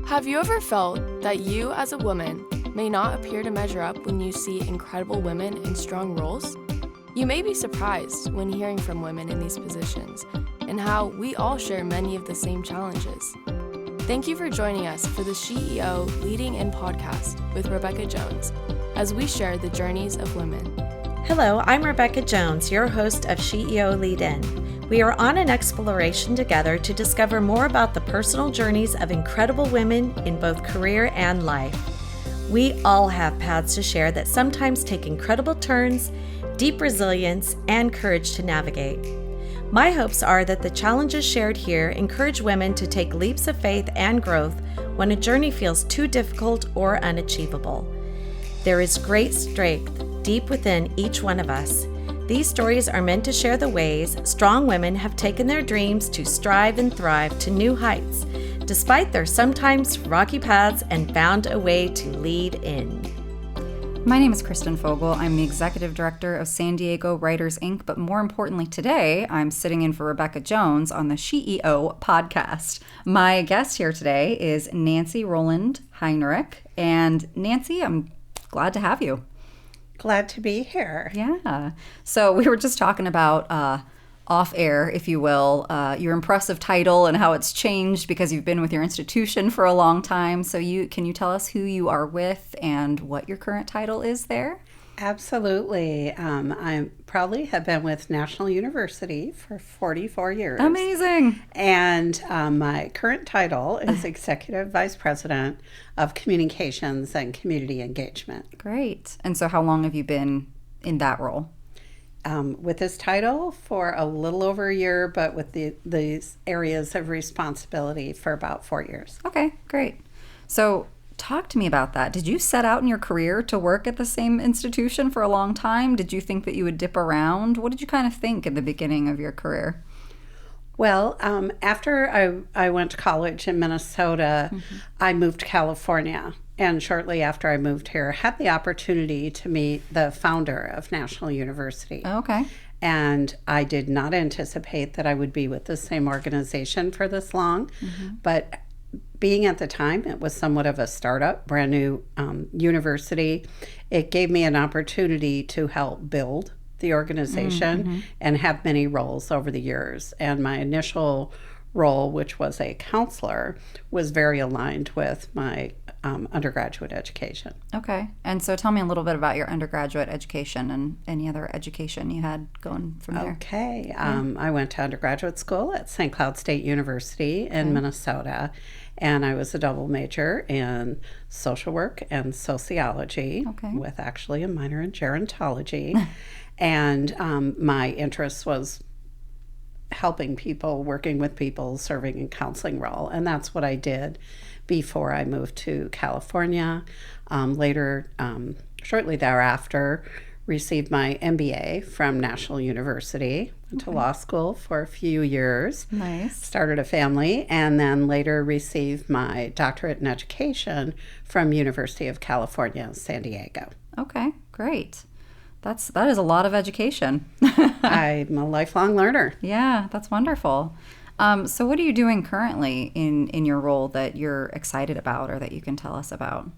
Have you ever felt that you as a woman may not appear to measure up when you see incredible women in strong roles? You may be surprised when hearing from women in these positions and how we all share many of the same challenges. Thank you for joining us for the SheEO Lead-In podcast with Rebecca Jones as we share the journeys of women. Hello, I'm Rebecca Jones, your host of SheEO Lead-In. We are on an exploration together to discover more about the personal journeys of incredible women in both career and life. We all have paths to share that sometimes take incredible turns, deep resilience, and courage to navigate. My hopes are that the challenges shared here encourage women to take leaps of faith and growth when a journey feels too difficult or unachievable. There is great strength deep within each one of us. These stories are meant to share the ways strong women have taken their dreams to strive and thrive to new heights, despite their sometimes rocky paths, and found a way to lead in. My name is Kristen Fogle. I'm the Executive Director of San Diego Writers, Inc., but more importantly today, I'm sitting in for Rebecca Jones on the SheEO podcast. My guest here today is Nancy Rohland Heinrich. And Nancy, I'm glad to have you. Glad to be here. Yeah. So we were just talking about off air, if you will, your impressive title and how it's changed because you've been with your institution for a long time. So can you tell us who you are with and what your current title is there? Absolutely. I probably have been with National University for 44 years. Amazing. And my current title is Executive Vice President of Communications and Community Engagement. Great. And so how long have you been in that role? With this title for a little over a year, but with these areas of responsibility for about 4 years. Okay, great. So talk to me about that. Did you set out in your career to work at the same institution for a long time? Did you think that you would dip around? What did you kind of think at the beginning of your career? Well, after I went to college in Minnesota, I moved to California. And shortly after I moved here, had the opportunity to meet the founder of National University. Okay. And I did not anticipate that I would be with the same organization for this long. But being at the time, it was somewhat of a startup, brand new university. It gave me an opportunity to help build the organization and have many roles over the years. And my initial role, which was a counselor, was very aligned with my undergraduate education. Okay. And so tell me a little bit about your undergraduate education and any other education you had going from there. Okay. I went to undergraduate school at St. Cloud State University in Minnesota, and I was a double major in social work and sociology with actually a minor in gerontology. And my interest was helping people, working with people, serving in counseling role. And that's what I did before I moved to California. Later, shortly thereafter, received my MBA from National University. Went to law school for a few years. Nice. Started a family, and then later received my doctorate in education from University of California, San Diego. Okay, great. That is a lot of education. I'm a lifelong learner. Yeah, that's wonderful. So what are you doing currently in your role that you're excited about or that you can tell us about?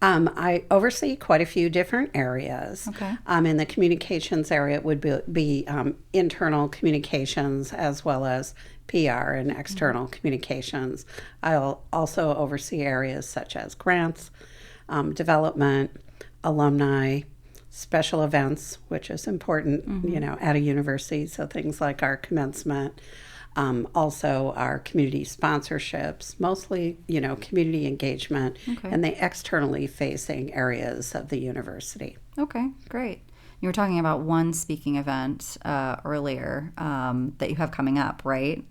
I oversee quite a few different areas. Okay. In the communications area, it would be internal communications as well as PR and external communications. I'll also oversee areas such as grants, development, alumni, special events, which is important, at a university. So things like our commencement, also our community sponsorships, mostly, community engagement and the externally facing areas of the university. Okay, great. You were talking about one speaking event earlier that you have coming up, right?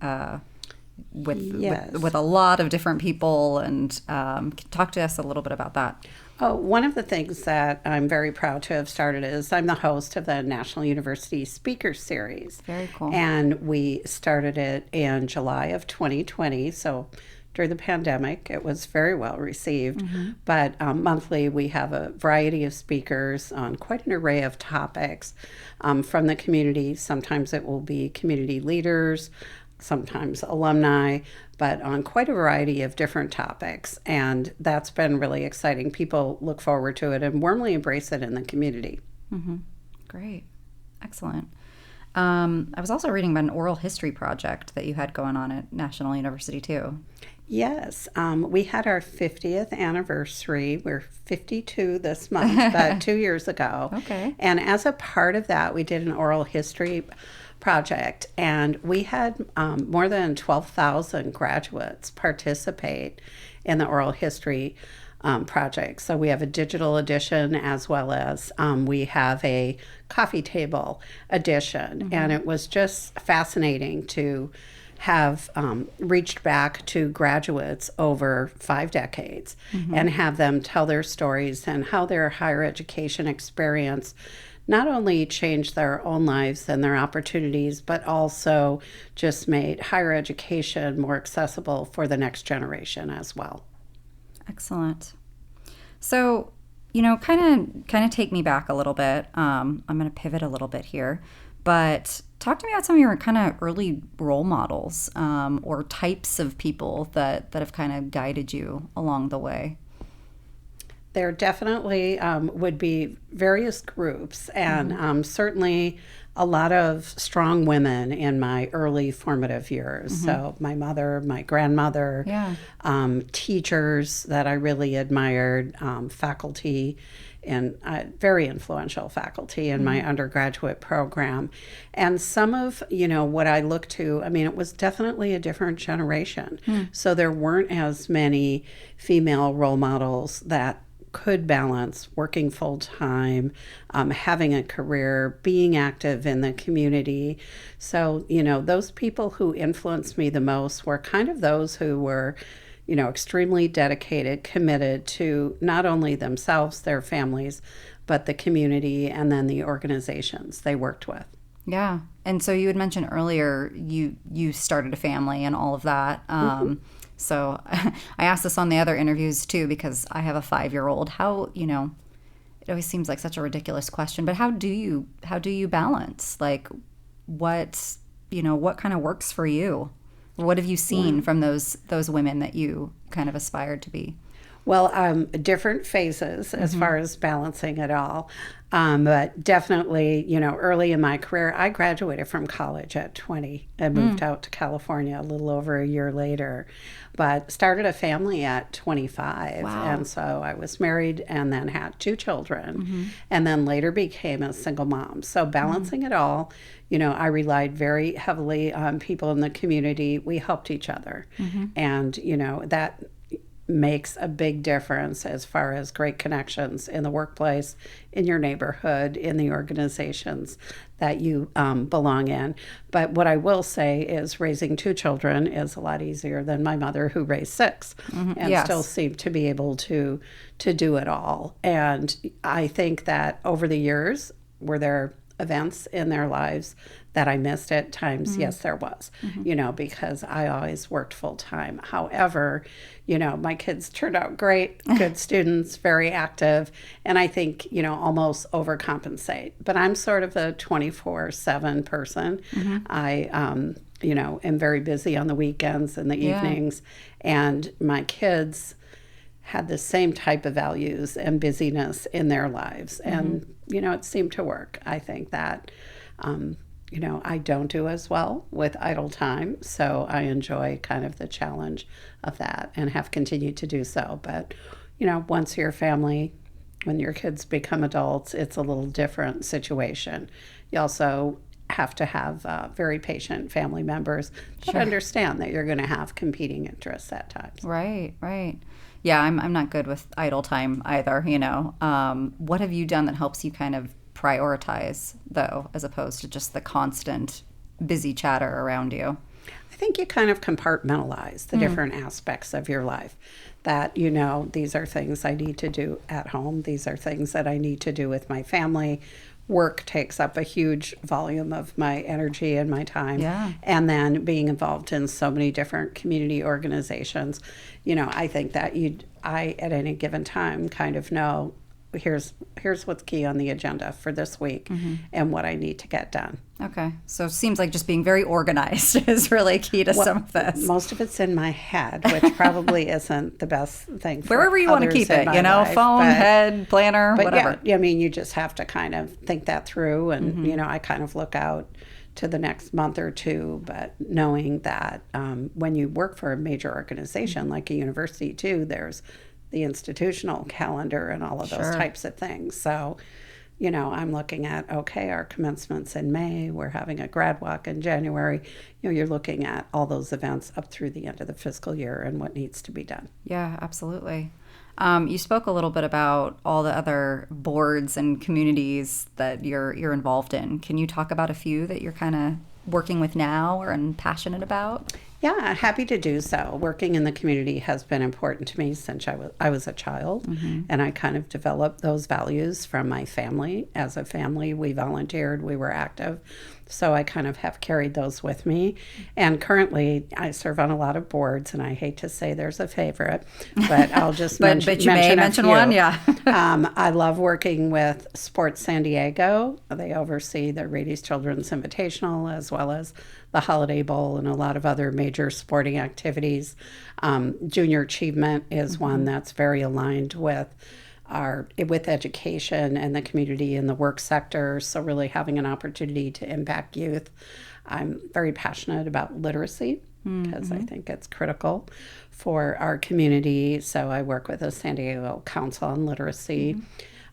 With a lot of different people, and talk to us a little bit about that. Oh, one of the things that I'm very proud to have started is I'm the host of the National University Speaker Series. Very cool. And we started it in July of 2020, so during the pandemic. It was very well received. But monthly we have a variety of speakers on quite an array of topics from the community. Sometimes it will be community leaders, sometimes alumni, but on quite a variety of different topics. And that's been really exciting. People look forward to it and warmly embrace it in the community. Mm-hmm. Great. Excellent. I was also reading about an oral history project that you had going on at National University too. Yes, we had our 50th anniversary. We're 52 this month, but 2 years ago. Okay. And as a part of that, we did an oral history project, and we had more than 12,000 graduates participate in the oral history project. So we have a digital edition as well as we have a coffee table edition. And it was just fascinating to have reached back to graduates over 5 decades and have them tell their stories and how their higher education experience not only changed their own lives and their opportunities, but also just made higher education more accessible for the next generation as well. Excellent. So, kind of take me back a little bit. I'm going to pivot a little bit here, but talk to me about some of your kind of early role models or types of people that have kind of guided you along the way. There definitely would be various groups, and certainly a lot of strong women in my early formative years. So my mother, my grandmother, teachers that I really admired, faculty, and very influential faculty in my undergraduate program. And some of, what I look to, it was definitely a different generation. So there weren't as many female role models that could balance working full-time, having a career, being active in the community. So, those people who influenced me the most were kind of those who were, extremely dedicated, committed to not only themselves, their families, but the community and then the organizations they worked with. Yeah. And so you had mentioned earlier you started a family and all of that. So I asked this on the other interviews too, because I have a 5-year-old. How, it always seems like such a ridiculous question, but how do you balance? Like what kind of works for you? What have you seen from those women that you kind of aspired to be? Well, different phases as far as balancing it all. But definitely, early in my career, I graduated from college at 20 and moved out to California a little over a year later, but started a family at 25. Wow. And so I was married and then had 2 children and then later became a single mom. So balancing it all, I relied very heavily on people in the community. We helped each other. And, that makes a big difference as far as great connections in the workplace, in your neighborhood, in the organizations that you belong in. But what I will say is raising 2 children is a lot easier than my mother, who raised 6 and still seemed to be able to do it all. And I think that over the years, were there events in their lives that I missed at times? Yes, there was, because I always worked full time. However, my kids turned out great, good students, very active, and I think, almost overcompensate. But I'm sort of a 24/7 person. I, am very busy on the weekends and the evenings, and my kids had the same type of values and busyness in their lives. And, it seemed to work. I think that, I don't do as well with idle time. So I enjoy kind of the challenge of that and have continued to do so. But, once your family, when your kids become adults, it's a little different situation. You also have to have very patient family members that understand that you're going to have competing interests at times. Right, right. Yeah, I'm not good with idle time either, What have you done that helps you kind of prioritize, though, as opposed to just the constant busy chatter around you? I think you kind of compartmentalize the different aspects of your life. That, these are things I need to do at home. These are things that I need to do with my family. Work takes up a huge volume of my energy and my time. Yeah. And then being involved in so many different community organizations, I think that I, at any given time, kind of know here's what's key on the agenda for this week and what I need to get done. Okay. So it seems like just being very organized is really key to some of this. Most of it's in my head, which probably isn't the best thing for wherever you want to keep it, life, phone, head, planner, whatever. Yeah, I mean, you just have to kind of think that through. And, I kind of look out to the next month or two, but knowing that when you work for a major organization like a university too, there's the institutional calendar and all of those types of things. So, I'm looking at, okay, our commencement's in May, we're having a grad walk in January. You're looking at all those events up through the end of the fiscal year and what needs to be done. Yeah, absolutely. You spoke a little bit about all the other boards and communities that you're involved in. Can you talk about a few that you're kind of working with now and passionate about? Yeah, happy to do so. Working in the community has been important to me since I was a child, and I kind of developed those values from my family. As a family, we volunteered, we were active, so I kind of have carried those with me. And currently, I serve on a lot of boards, and I hate to say there's a favorite, but I'll just but you may mention one, yeah. I love working with Sports San Diego. They oversee the Rady's Children's Invitational as well as the Holiday Bowl and a lot of other major sporting activities. Junior Achievement is one that's very aligned with education and the community and the work sector, so really having an opportunity to impact youth. I'm very passionate about literacy because I think it's critical for our community, so I work with the San Diego Council on Literacy.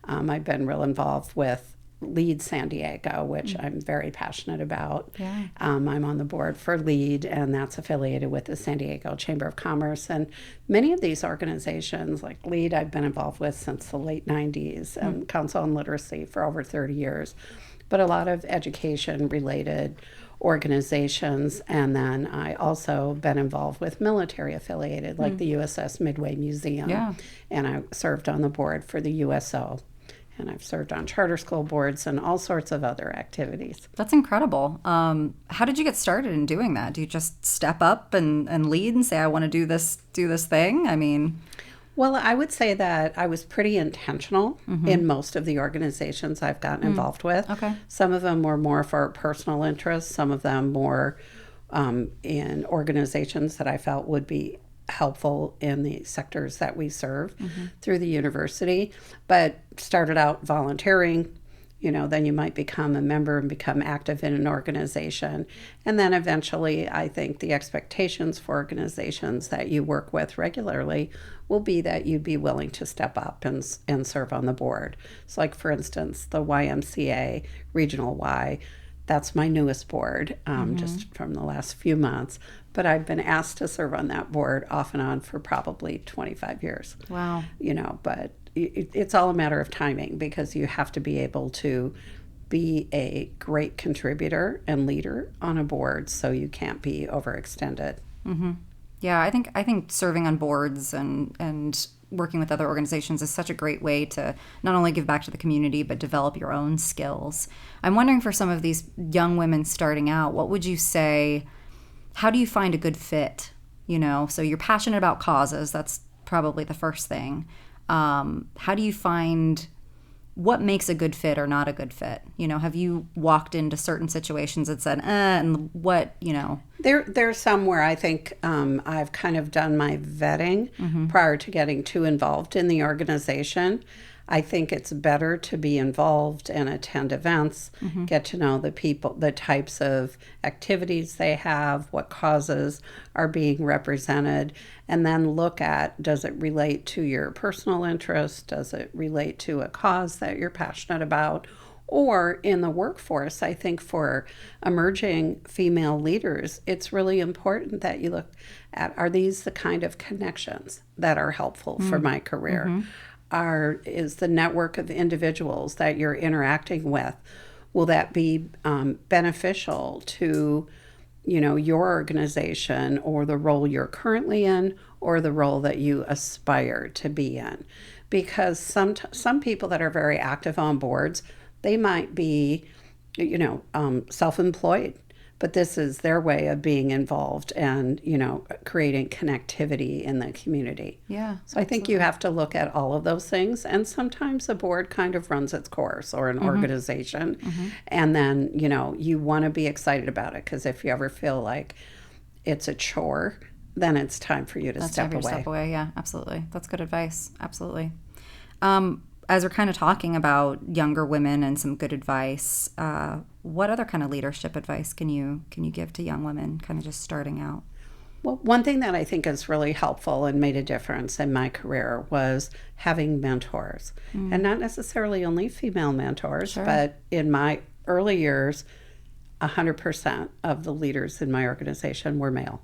I've been real involved with Lead San Diego, which I'm very passionate about. Yeah. I'm on the board for Lead, and that's affiliated with the San Diego Chamber of Commerce. And many of these organizations, like Lead, I've been involved with since the late 90s, and Council on Literacy for over 30 years. But a lot of education-related organizations, and then I also been involved with military affiliated, like the USS Midway Museum. Yeah. And I served on the board for the USO. And I've served on charter school boards and all sorts of other activities. That's incredible. How did you get started in doing that? Do you just step up and lead and say, I want to do this thing? I mean... Well, I would say that I was pretty intentional in most of the organizations I've gotten involved with. Okay. Some of them were more for personal interests. Some of them more in organizations that I felt would be helpful in the sectors that we serve through the university, but started out volunteering. Then you might become a member and become active in an organization. And then eventually, I think the expectations for organizations that you work with regularly will be that you'd be willing to step up and serve on the board. So like, for instance, the YMCA Regional Y, that's my newest board, just from the last few months. But I've been asked to serve on that board off and on for probably 25 years. Wow. But it's all a matter of timing, because you have to be able to be a great contributor and leader on a board, so you can't be overextended. Yeah, I think serving on boards and working with other organizations is such a great way to not only give back to the community, but develop your own skills. I'm wondering, for some of these young women starting out, what would you say, how do you find a good fit? So you're passionate about causes. That's probably the first thing. How do you find what makes a good fit or not a good fit? Have you walked into certain situations and said, and what, There's some where I think I've kind of done my vetting prior to getting too involved in the organization. I think it's better to be involved and attend events, get to know the people, the types of activities they have, what causes are being represented, and then look at, does it relate to your personal interest? Does it relate to a cause that you're passionate about? Or in the workforce, I think for emerging female leaders, it's really important that you look at, are these the kind of connections that are helpful for my career? Is the network of individuals that you're interacting with, will that be beneficial to your organization or the role you're currently in or the role that you aspire to be in? Because some people that are very active on boards, they might be self-employed, but this is their way of being involved and, creating connectivity in the community. Yeah. So I think you have to look at all of those things. And sometimes a board kind of runs its course, or an organization. And then, you want to be excited about it, because if you ever feel like it's a chore, then it's time for you to step away. Step away. Yeah, absolutely. That's good advice. Absolutely. As we're kind of talking about younger women and some good advice, what other kind of leadership advice can you give to young women kind of just starting out? Well, one thing that I think is really helpful and made a difference in my career was having mentors. And not necessarily only female mentors, but in my early years, 100% of the leaders in my organization were male.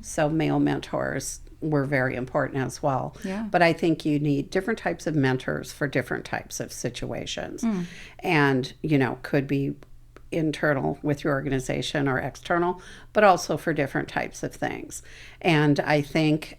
So male mentors were very important as well. Yeah. But I think you need different types of mentors for different types of situations. And, could be internal with your organization or external, but also for different types of things. And I think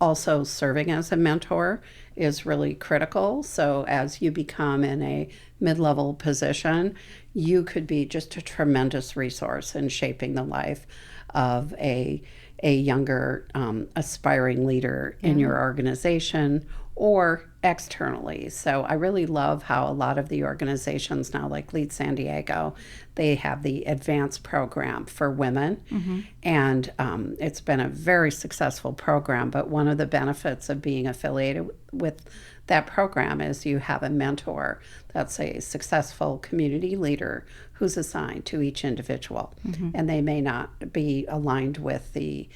also serving as a mentor is really critical. So as you become in a mid-level position, you could be just a tremendous resource in shaping the life of a younger aspiring leader in your organization or externally. So I really love how a lot of the organizations now, like Lead San Diego, they have the advanced program for women. And it's been a very successful program. But one of the benefits of being affiliated with that program is you have a mentor that's a successful community leader who's assigned to each individual. And they may not be aligned with the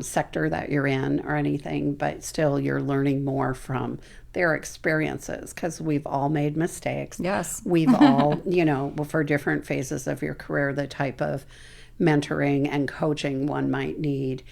sector that you're in or anything, but still you're learning more from their experiences, because we've all made mistakes. Yes. We've all, for different phases of your career, the type of mentoring and coaching one might need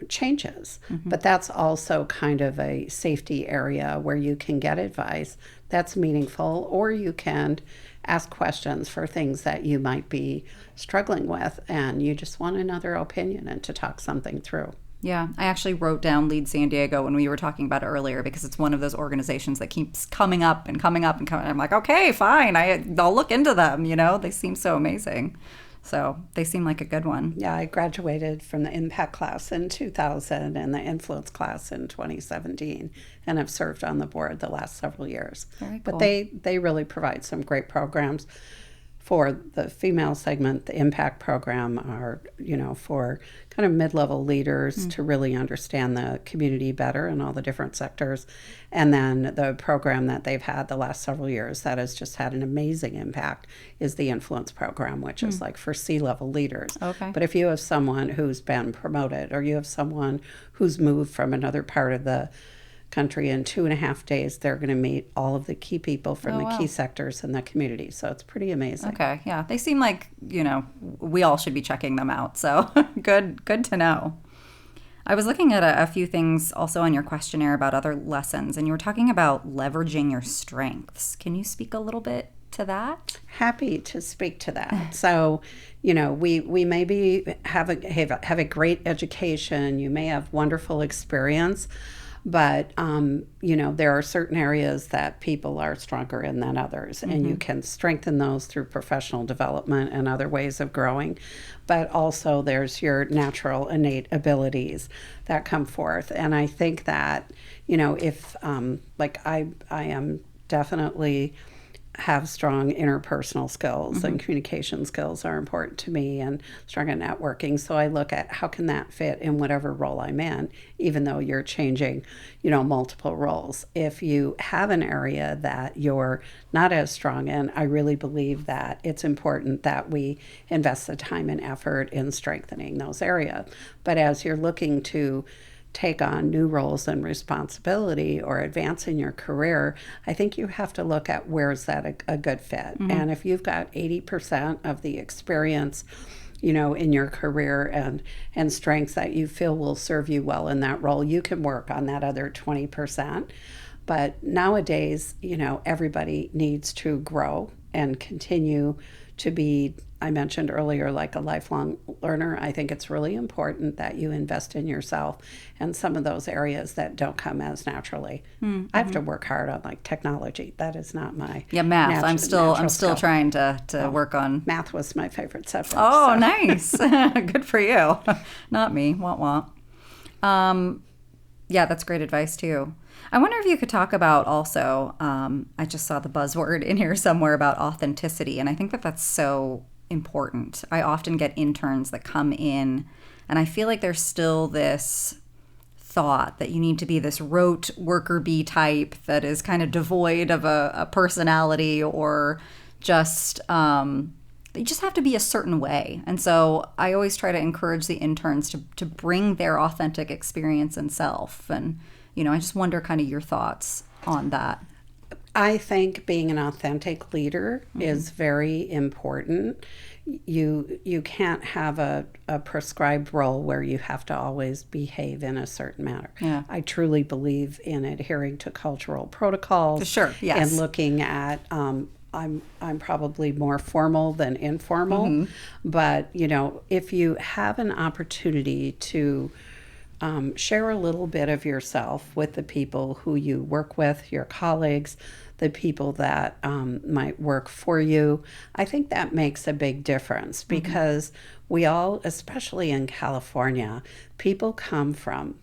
changes. But that's also kind of a safety area where you can get advice that's meaningful, or you can ask questions for things that you might be struggling with and you just want another opinion and to talk something through. Yeah, I actually wrote down Lead San Diego when we were talking about it earlier, because it's one of those organizations that keeps coming up and coming up and coming. I'm like, okay, fine, I'll look into them. They seem so amazing. So they seem like a good one. Yeah, I graduated from the Impact class in 2000 and the Influence class in 2017, and have served on the board the last several years. Very cool. But they really provide some great programs for the female segment. The Impact program are, for kind of mid-level leaders to really understand the community better in all the different sectors. And then the program that they've had the last several years that has just had an amazing impact is the Influence program, which is like for C-level leaders. Okay. But if you have someone who's been promoted, or you have someone who's moved from another part of the country, in 2.5 days they're going to meet all of the key people from the key sectors in the community. So it's pretty amazing. Okay, yeah, they seem like we all should be checking them out, so good to know. I was looking at a few things also on your questionnaire about other lessons, and you were talking about leveraging your strengths. Can you speak a little bit to that? Happy to speak to that. So, we maybe have a great education, you may have wonderful experience, but, there are certain areas that people are stronger in than others, and you can strengthen those through professional development and other ways of growing. But also there's your natural innate abilities that come forth. And I think that, if, I am definitely have strong interpersonal skills, and communication skills are important to me, and strong in networking. So I look at how can that fit in whatever role I'm in, even though you're changing, multiple roles. If you have an area that you're not as strong in, I really believe that it's important that we invest the time and effort in strengthening those areas. But as you're looking to take on new roles and responsibility or advance in your career, I think you have to look at where is that a good fit. And if you've got 80% of the experience, in your career and strengths that you feel will serve you well in that role, you can work on that other 20%. But nowadays, everybody needs to grow and continue to be I mentioned earlier, like a lifelong learner, I think it's really important that you invest in yourself and some of those areas that don't come as naturally. Mm-hmm. I have to work hard on like technology. That is not my math. I'm still trying to work on. Math was my favorite subject. Oh, so. Nice. Good for you. Not me. Wah. Yeah, that's great advice too. I wonder if you could talk about also, I just saw the buzzword in here somewhere about authenticity, and I think that that's so important. I often get interns that come in, and I feel like there's still this thought that you need to be this rote worker bee type that is kind of devoid of a personality, or just you just have to be a certain way. And so I always try to encourage the interns to bring their authentic experience and self. And, I just wonder kind of your thoughts on that. I think being an authentic leader is very important. You can't have a prescribed role where you have to always behave in a certain manner. Yeah. I truly believe in adhering to cultural protocols. Sure, yes. And looking at I'm probably more formal than informal, but if you have an opportunity to share a little bit of yourself with the people who you work with, your colleagues, the people that might work for you, I think that makes a big difference, because we all, especially in California, people come from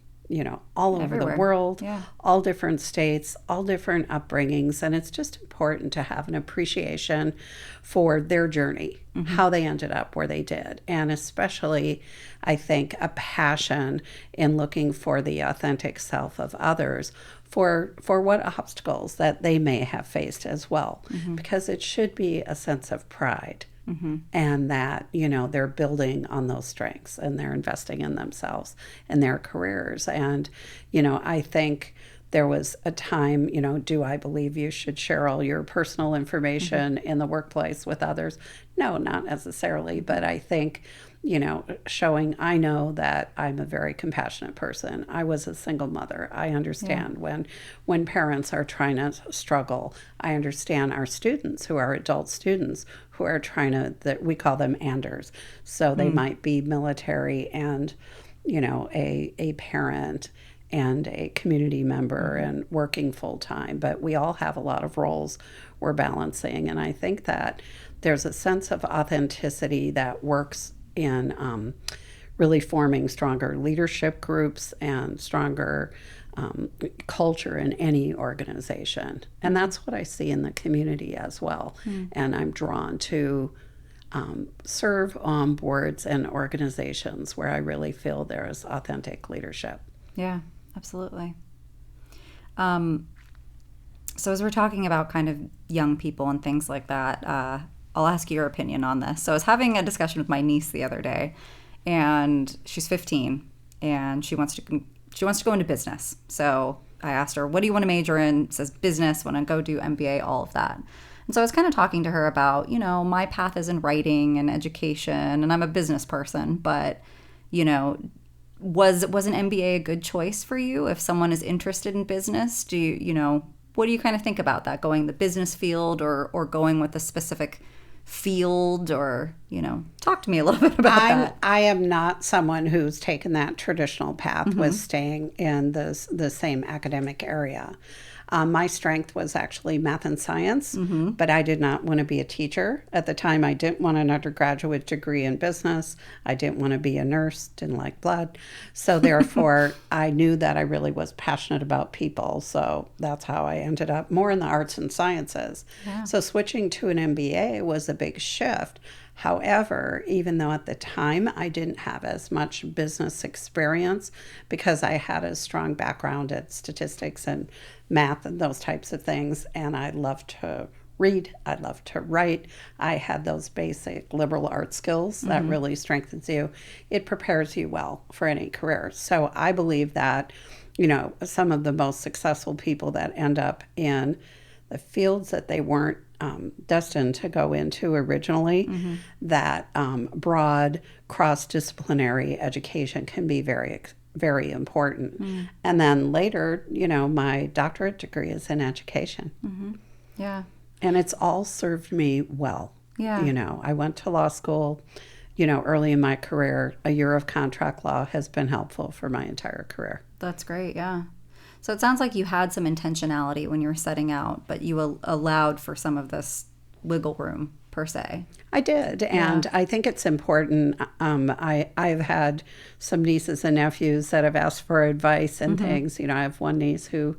all over everywhere. The world, yeah. all different states, all different upbringings. And it's just important to have an appreciation for their journey, how they ended up where they did. And especially, I think, a passion in looking for the authentic self of others for what obstacles that they may have faced as well. Because it should be a sense of pride. And that, they're building on those strengths and they're investing in themselves and their careers. And, I think there was a time, do I believe you should share all your personal information in the workplace with others? No, not necessarily. But I think, showing I know that I'm a very compassionate person. I was a single mother. I understand when parents are trying to struggle. I understand our students who are adult students who are trying to, that we call them Anders. So they might be military and, a parent and a community member and working full time. But we all have a lot of roles we're balancing. And I think that there's a sense of authenticity that works in really forming stronger leadership groups and stronger culture in any organization. And that's what I see in the community as well. And I'm drawn to serve on boards and organizations where I really feel there is authentic leadership. Yeah, absolutely. So as we're talking about kind of young people and things like that, I'll ask your opinion on this. So I was having a discussion with my niece the other day, and she's 15, and she wants to go into business. So I asked her, what do you want to major in? It says business, want to go do MBA, all of that. And so I was kind of talking to her about, my path is in writing and education, and I'm a business person, but, was an MBA a good choice for you if someone is interested in business? Do you, what do you kind of think about that, going the business field or going with a specific field, or talk to me a little bit about that. I am not someone who's taken that traditional path with staying in the same academic area. My strength was actually math and science, but I did not want to be a teacher. At the time, I didn't want an undergraduate degree in business. I didn't want to be a nurse, didn't like blood. So therefore, I knew that I really was passionate about people. So that's how I ended up more in the arts and sciences. Yeah. So switching to an MBA was a big shift. However, even though at the time I didn't have as much business experience because I had a strong background at statistics and math and those types of things, and I loved to read, I loved to write, I had those basic liberal arts skills that really strengthens you. It prepares you well for any career. So I believe that, some of the most successful people that end up in the fields that they weren't destined to go into originally, that broad cross-disciplinary education can be very, very important. And then later, my doctorate degree is in education. Yeah. And it's all served me well. Yeah. You know, I went to law school, you know, early in my career. A year of contract law has been helpful for my entire career. That's great, yeah. So it sounds like you had some intentionality when you were setting out, but you allowed for some of this wiggle room, per se. I did, and I think it's important. I've had some nieces and nephews that have asked for advice and things. You know, I have one niece who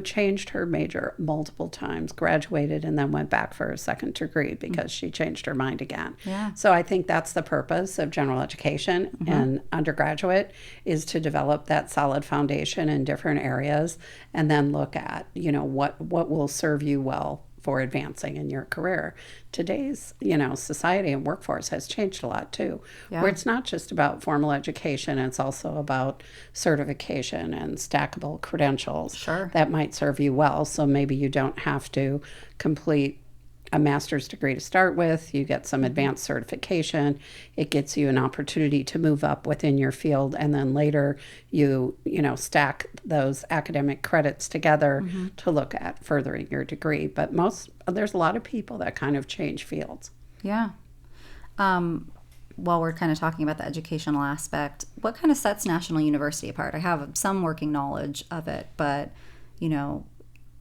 changed her major multiple times, graduated, and then went back for a second degree because she changed her mind again. Yeah. So I think that's the purpose of general education and undergraduate, is to develop that solid foundation in different areas and then look at, you know, what will serve you well for advancing in your career. Today's, you know, society and workforce has changed a lot too, where it's not just about formal education, it's also about certification and stackable credentials that might serve you well. So maybe you don't have to complete a master's degree to start with. You get some advanced certification. It gets you an opportunity to move up within your field, and then later you stack those academic credits together to look at furthering your degree. But there's a lot of people that kind of change fields. Yeah. While we're kind of talking about the educational aspect, what kind of sets National University apart? I have some working knowledge of it, but, you know,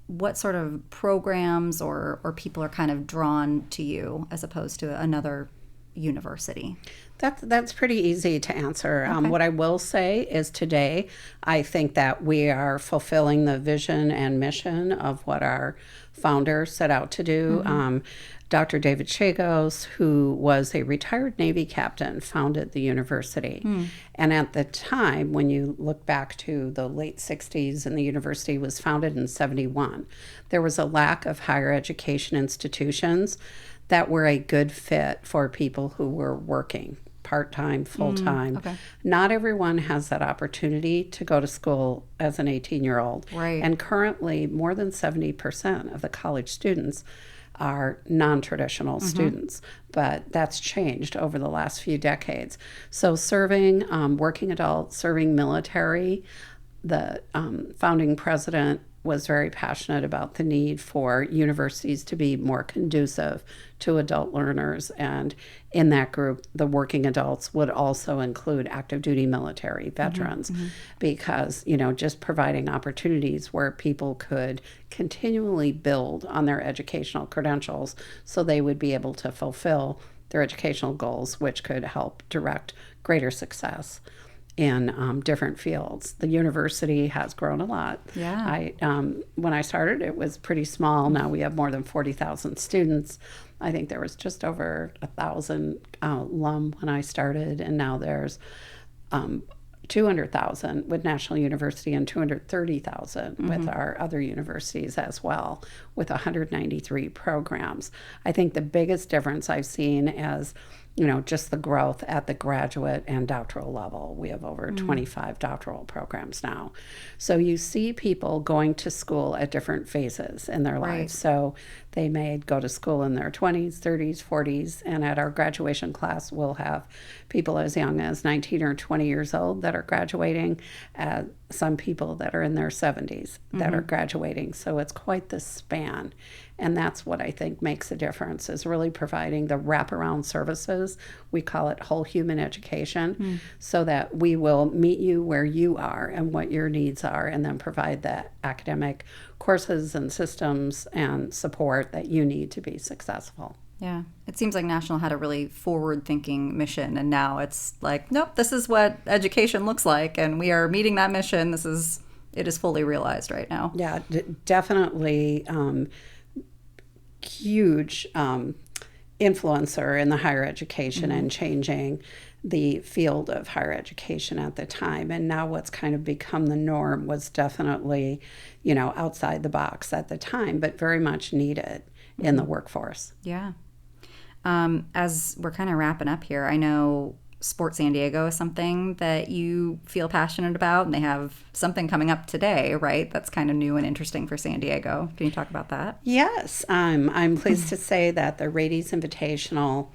what sort of programs or people are kind of drawn to you as opposed to another university? That's pretty easy to answer. What I will say is today, I think that we are fulfilling the vision and mission of what our founder set out to do. Dr. David Chagos, who was a retired Navy captain, founded the university. And at the time, when you look back to the late 60s, and the university was founded in 71, there was a lack of higher education institutions that were a good fit for people who were working part-time, full-time. Not everyone has that opportunity to go to school as an 18-year-old. Right. And currently, more than 70% of the college students are non-traditional students, but that's changed over the last few decades. So serving working adults, serving military, the founding president was very passionate about the need for universities to be more conducive to adult learners. And in that group, the working adults would also include active duty military veterans, because, you know, just providing opportunities where people could continually build on their educational credentials so they would be able to fulfill their educational goals, which could help direct greater success in different fields. The university has grown a lot. Yeah. When I started, it was pretty small. Now we have more than 40,000 students. I think there was just over 1,000 alum when I started, and now there's 200,000 with National University and 230,000 with our other universities as well, with 193 programs. I think the biggest difference I've seen is, you know, just the growth at the graduate and doctoral level. We have over 25 doctoral programs now. So you see people going to school at different phases in their lives. So they may go to school in their 20s, 30s, 40s, and at our graduation class, we'll have people as young as 19 or 20 years old that are graduating, some people that are in their 70s that are graduating. So it's quite the span. And that's what I think makes a difference, is really providing the wraparound services. We call it whole human education, so that we will meet you where you are and what your needs are, and then provide the academic courses and systems and support that you need to be successful. Yeah. It seems like National had a really forward-thinking mission, and now it's like, nope, this is what education looks like, and we are meeting that mission. It is fully realized right now. Yeah, definitely huge influencer in the higher education and changing the field of higher education at the time. And now what's kind of become the norm was definitely, you know, outside the box at the time, but very much needed in the workforce. Yeah. As we're kind of wrapping up here, I know Sport San Diego is something that you feel passionate about, and they have something coming up today, right? That's kind of new and interesting for San Diego. Can you talk about that? Yes. I'm pleased to say that the Rady's Invitational,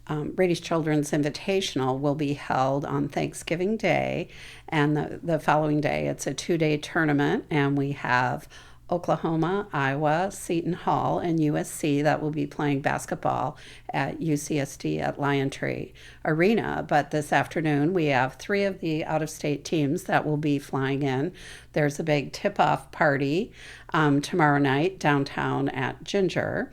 Rady's Children's Invitational, will be held on Thanksgiving Day, and the following day it's a 2-day tournament, and we have Oklahoma, Iowa, Seton Hall, and USC that will be playing basketball at UCSD at Lion Tree Arena. But this afternoon, we have 3 of the out-of-state teams that will be flying in. There's a big tip-off party tomorrow night downtown at Ginger.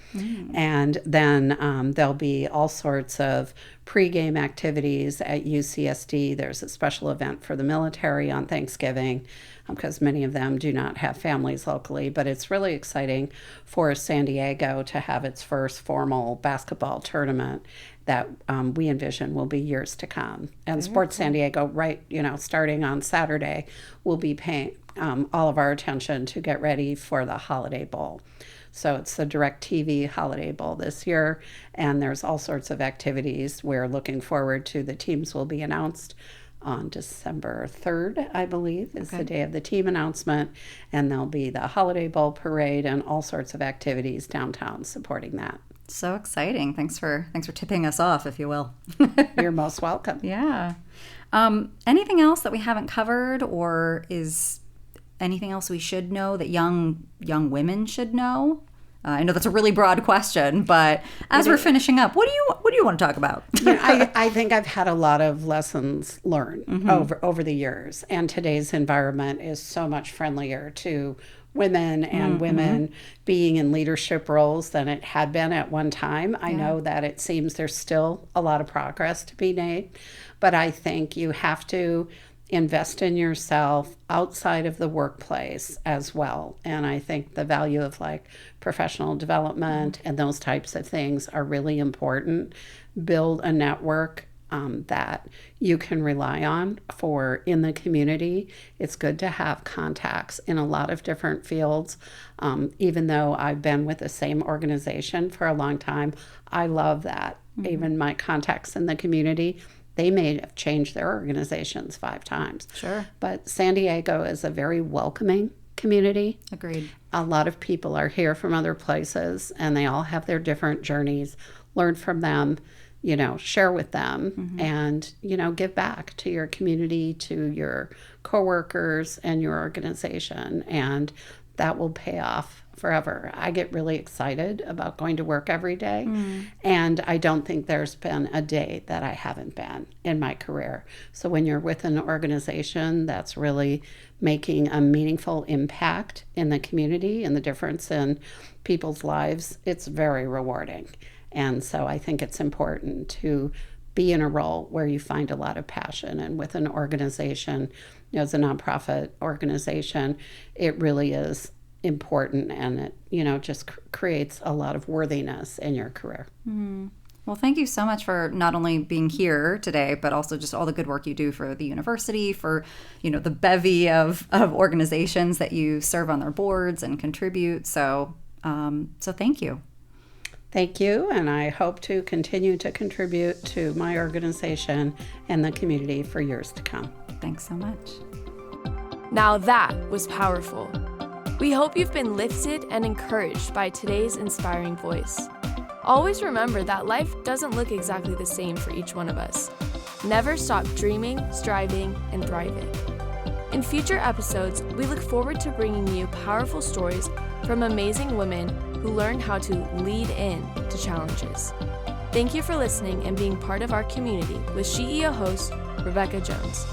And then there'll be all sorts of pregame activities at UCSD. There's a special event for the military on Thanksgiving, because many of them do not have families locally. But it's really exciting for San Diego to have its first formal basketball tournament that we envision will be years to come. And Sports San Diego, starting on Saturday, will be paying all of our attention to get ready for the Holiday Bowl. So it's the DirecTV Holiday Bowl this year, and there's all sorts of activities. We're looking forward to the teams will be announced on December 3rd, I believe, is the day of the team announcement, and there'll be the Holiday Bowl parade and all sorts of activities downtown supporting that. So exciting. Thanks for tipping us off, if you will. You're most welcome. Yeah. Anything else that we haven't covered, or is anything else we should know that young women should know? I know that's a really broad question, but as we're finishing up, what do you want to talk about? I think I've had a lot of lessons learned over the years, and today's environment is so much friendlier to women and women being in leadership roles than it had been at one time. I know that it seems there's still a lot of progress to be made, but I think you have to invest in yourself outside of the workplace as well. And I think the value of professional development and those types of things are really important. Build a network that you can rely on for in the community. It's good to have contacts in a lot of different fields. Even though I've been with the same organization for a long time, I love that. Even my contacts in the community, they may have changed their organizations 5 times. Sure. But San Diego is a very welcoming community. Agreed. A lot of people are here from other places, and they all have their different journeys. Learn from them, share with them, and, give back to your community, to your coworkers and your organization, and that will pay off forever. I get really excited about going to work every day, and I don't think there's been a day that I haven't been in my career. So when you're with an organization that's really making a meaningful impact in the community and the difference in people's lives, it's very rewarding. And so I think it's important to be in a role where you find a lot of passion. And with an organization, as a nonprofit organization, it really is important, and it just creates a lot of worthiness in your career. Well, thank you so much for not only being here today, but also just all the good work you do for the university, for the bevy of organizations that you serve on their boards and contribute. So thank you. Thank you, and I hope to continue to contribute to my organization and the community for years to come. Thanks so much. Now that was powerful. We hope you've been lifted and encouraged by today's inspiring voice. Always remember that life doesn't look exactly the same for each one of us. Never stop dreaming, striving, and thriving. In future episodes, we look forward to bringing you powerful stories from amazing women who learn how to lead in to challenges. Thank you for listening and being part of our community with SheEO host Rebecca Jones.